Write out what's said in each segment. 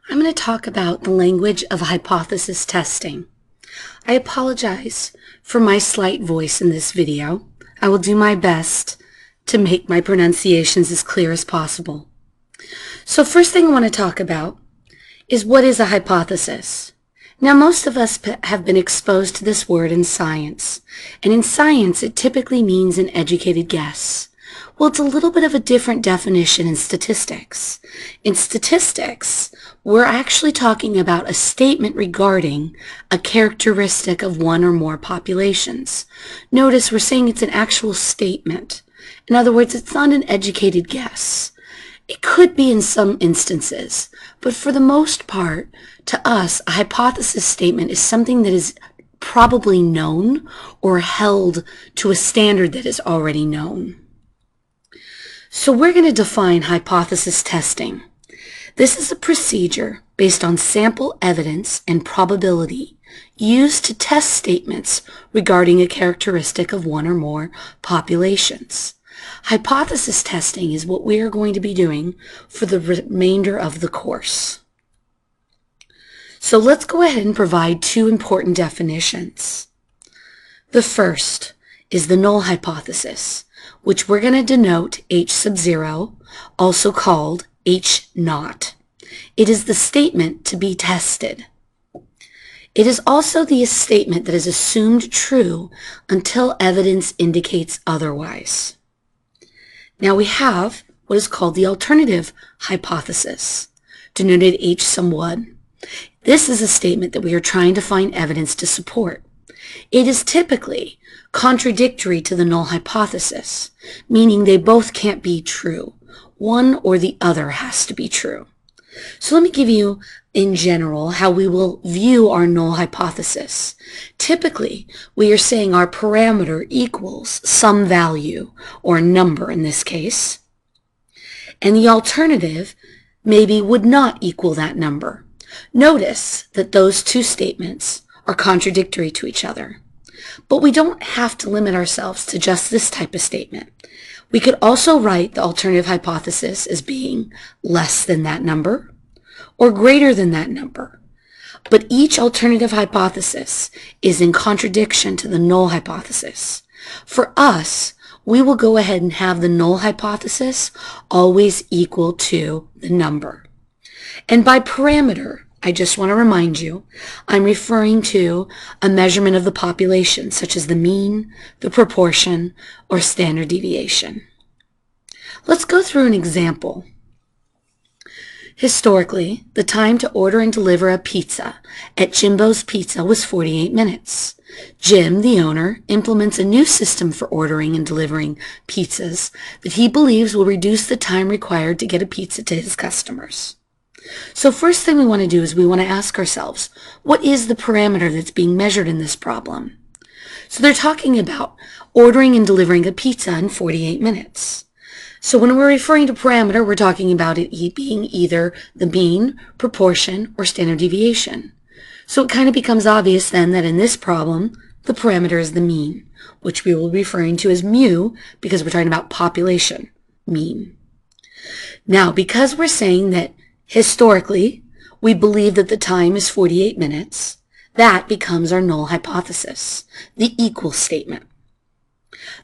I'm going to talk about the language of hypothesis testing. I apologize for my slight voice in this video. I will do my best to make my pronunciations as clear as possible. So first thing I want to talk about is what is a hypothesis? Now most of us have been exposed to this word in science, and in science it typically means an educated guess. Well, it's a little bit of a different definition in statistics. In statistics, we're actually talking about a statement regarding a characteristic of one or more populations. Notice we're saying it's an actual statement. In other words, it's not an educated guess. It could be in some instances, but for the most part, to us, a hypothesis statement is something that is probably known or held to a standard that is already known. So we're going to define hypothesis testing. This is a procedure based on sample evidence and probability used to test statements regarding a characteristic of one or more populations. Hypothesis testing is what we are going to be doing for the remainder of the course. So let's go ahead and provide two important definitions. The first is the null hypothesis, which we're going to denote H sub 0, also called H naught. It is the statement to be tested. It is also the statement that is assumed true until evidence indicates otherwise. Now we have what is called the alternative hypothesis, denoted H sub 1. This is a statement that we are trying to find evidence to support. It is typically contradictory to the null hypothesis, meaning they both can't be true. One or the other has to be true. So let me give you, in general, how we will view our null hypothesis. Typically, we are saying our parameter equals some value, or number in this case, and the alternative maybe would not equal that number. Notice that those two statements are contradictory to each other. But we don't have to limit ourselves to just this type of statement. We could also write the alternative hypothesis as being less than that number or greater than that number. But each alternative hypothesis is in contradiction to the null hypothesis. For us, we will go ahead and have the null hypothesis always equal to the number. And by parameter, I just want to remind you, I'm referring to a measurement of the population, such as the mean, the proportion, or standard deviation. Let's go through an example. Historically, the time to order and deliver a pizza at Jimbo's Pizza was 48 minutes. Jim, the owner, implements a new system for ordering and delivering pizzas that he believes will reduce the time required to get a pizza to his customers. So first thing we want to do is we want to ask ourselves, what is the parameter that's being measured in this problem? So they're talking about ordering and delivering a pizza in 48 minutes. So when we're referring to parameter, we're talking about it being either the mean, proportion, or standard deviation. So it kind of becomes obvious then that in this problem, the parameter is the mean, which we will be referring to as mu because we're talking about population, mean. Now, because we're saying that historically, we believe that the time is 48 minutes. That becomes our null hypothesis, the equal statement.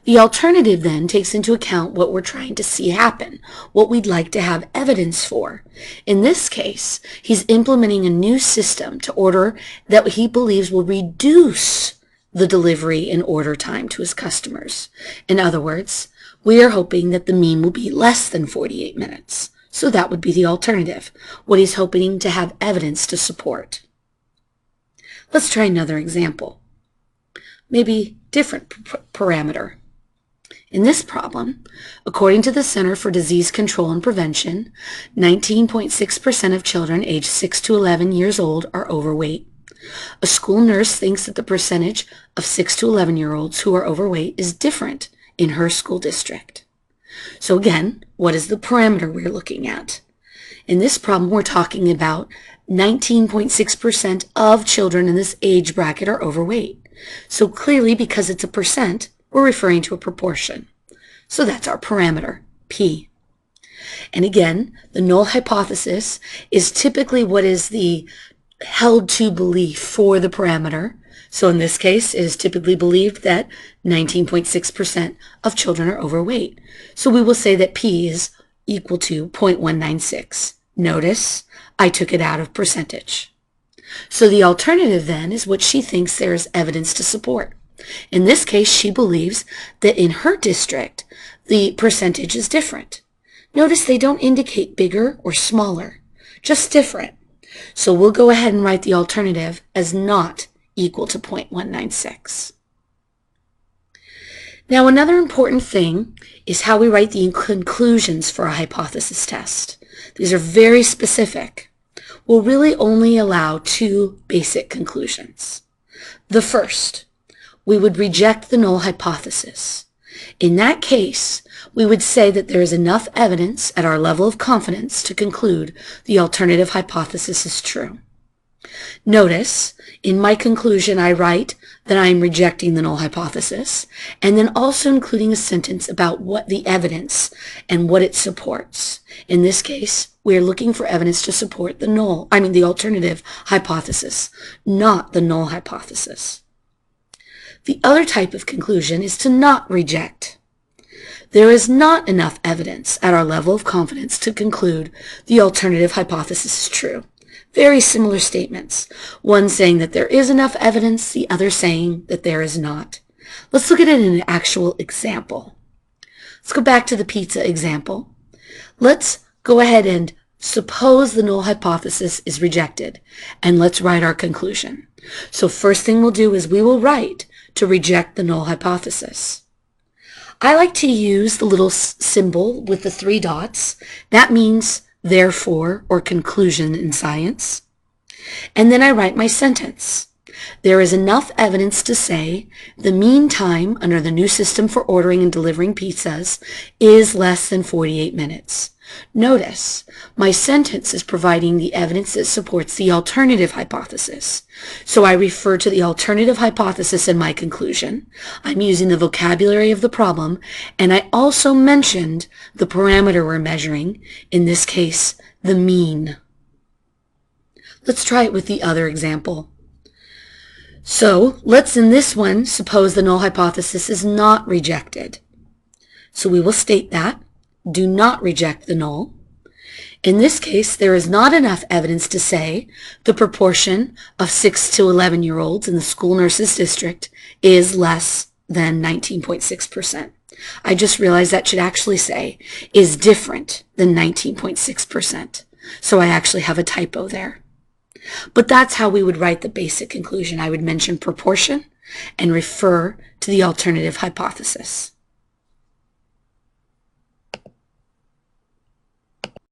The alternative then takes into account what we're trying to see happen, what we'd like to have evidence for. In this case, he's implementing a new system to order that he believes will reduce the delivery and order time to his customers. In other words, we are hoping that the mean will be less than 48 minutes. So that would be the alternative, what he's hoping to have evidence to support. Let's try another example. Maybe different parameter. In this problem, according to the Center for Disease Control and Prevention, 19.6% of children aged 6 to 11 years old are overweight. A school nurse thinks that the percentage of 6 to 11-year-olds who are overweight is different in her school district. So again, what is the parameter we're looking at? In this problem, we're talking about 19.6% of children in this age bracket are overweight. So clearly, because it's a percent, we're referring to a proportion. So that's our parameter, P. And again, the null hypothesis is typically what is the held to belief for the parameter. So in this case, it is typically believed that 19.6% of children are overweight. So we will say that P is equal to 0.196. Notice I took it out of percentage. So the alternative then is what she thinks there is evidence to support. In this case, she believes that in her district, the percentage is different. Notice they don't indicate bigger or smaller, just different. So we'll go ahead and write the alternative as not equal to 0.196. Now, another important thing is how we write the conclusions for a hypothesis test. These are very specific. We'll really only allow two basic conclusions. The first, we would reject the null hypothesis. In that case, we would say that there is enough evidence at our level of confidence to conclude the alternative hypothesis is true. Notice, in my conclusion, I write that I am rejecting the null hypothesis, and then also including a sentence about what the evidence and what it supports. In this case, we are looking for evidence to support the alternative hypothesis, not the null hypothesis. The other type of conclusion is to not reject. There is not enough evidence at our level of confidence to conclude the alternative hypothesis is true. Very similar statements. One saying that there is enough evidence, the other saying that there is not. Let's look at it in an actual example. Let's go back to the pizza example. Let's go ahead and suppose the null hypothesis is rejected, and let's write our conclusion. So first thing we'll do is we will write to reject the null hypothesis. I like to use the little symbol with the 3 dots. That means therefore or conclusion in science. And then I write my sentence. There is enough evidence to say the mean time under the new system for ordering and delivering pizzas is less than 48 minutes. Notice, my sentence is providing the evidence that supports the alternative hypothesis. So I refer to the alternative hypothesis in my conclusion. I'm using the vocabulary of the problem, and I also mentioned the parameter we're measuring, in this case, the mean. Let's try it with the other example. So let's, in this one, suppose the null hypothesis is not rejected. So we will state that. Do not reject the null. In this case, there is not enough evidence to say the proportion of 6 to 11-year-olds in the school nurses district is less than 19.6%. I just realized that should actually say is different than 19.6%. So I actually have a typo there. But that's how we would write the basic conclusion. I would mention proportion and refer to the alternative hypothesis.